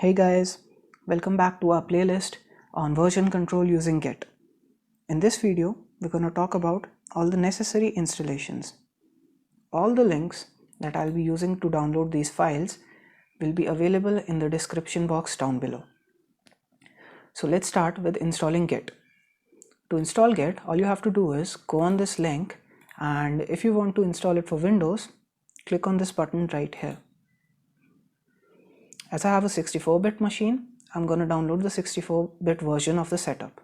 Hey guys, welcome back to our playlist on version control using Git. In this video, we're going to talk about all the necessary installations. All the links that I'll be using to download these files will be available in the description box down below. So let's start with installing Git. To install Git, all you have to do is go on this link, and if you want to install it for Windows, click on this button right here. As I have a 64-bit machine, I'm going to download the 64-bit version of the setup.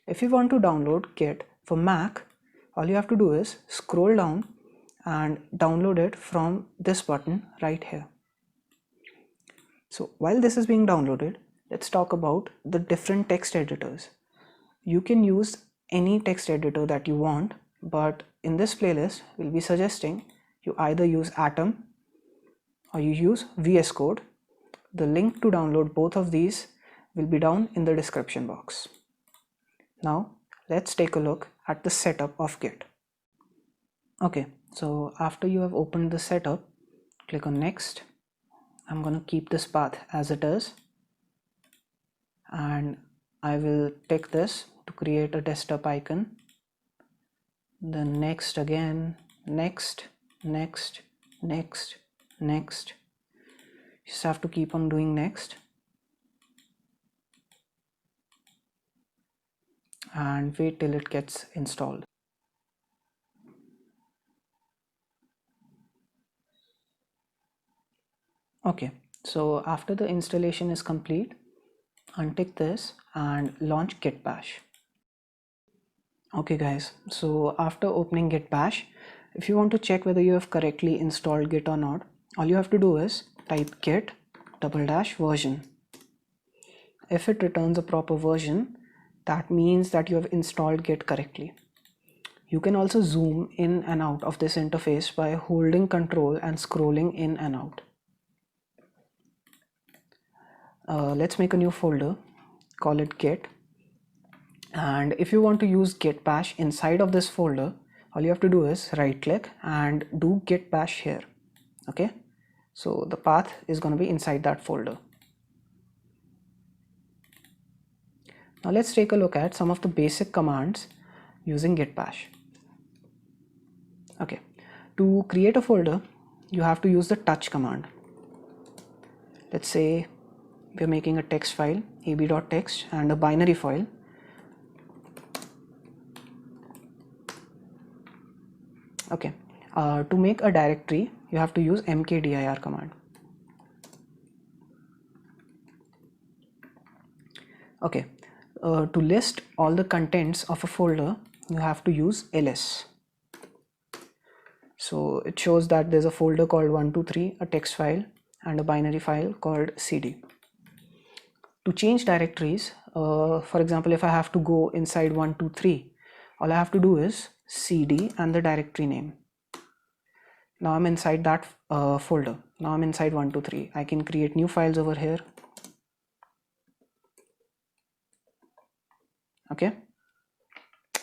If you want to download Git for Mac, all you have to do is scroll down and download it from this button right here. So while this is being downloaded, let's talk about the different text editors. You can use any text editor that you want, but in this playlist, we'll be suggesting you either use Atom or you use VS Code. The link to download both of these will be down in the description box. Now let's take a look at the setup of Git. Okay, so after you have opened the setup, click on next. I'm going to keep this path as it is, and I will tick this to create a desktop icon. Then next again, next, next, next, next. You just have to keep on doing next and wait till it gets installed. Okay, so after the installation is complete, untick this and launch Git Bash. Okay guys, so after opening Git Bash, if you want to check whether you have correctly installed Git or not, all you have to do is type git --version. If it returns a proper version, that means that you have installed Git correctly. You can also zoom in and out of this interface by holding Control and scrolling in and out. Let's make a new folder, call it Git. And if you want to use Git Bash inside of this folder, all you have to do is right click and do Git Bash here. Okay, so the path is going to be inside that folder. Now let's take a look at some of the basic commands using Git Bash. Okay, to create a folder, you have to use the touch command. Let's say we're making a text file, ab.txt, and a binary file. Okay, to make a directory, you have to use mkdir command. Okay, to list all the contents of a folder, you have to use ls. So it shows that there's a folder called 123, a text file, and a binary file called cd. To change directories, for example, if I have to go inside 123, all I have to do is cd and the directory name. Now I'm inside that folder. Now I'm inside 123. I can create new files over here. Okay,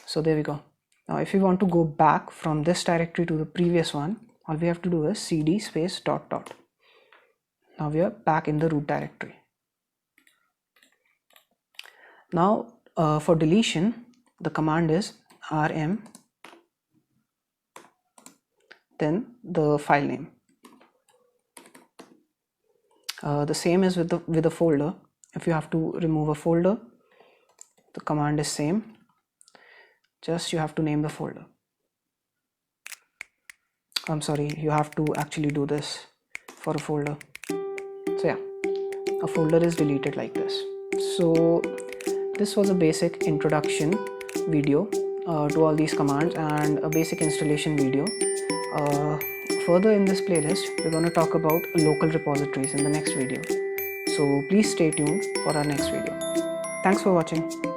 so there we go. Now if we want to go back from this directory to the previous one, all we have to do is cd space .. Now we are back in the root directory. Now for deletion, the command is rm, then the file name. The same is with the folder. If you have to remove a folder, the command is same, just you have to name the folder. I'm sorry, you have to actually do this for a folder. So yeah, a folder is deleted like this. So this was a basic introduction video to all these commands and a basic installation video. Further in this playlist, we're going to talk about local repositories in the next video. So please stay tuned for our next video. Thanks for watching.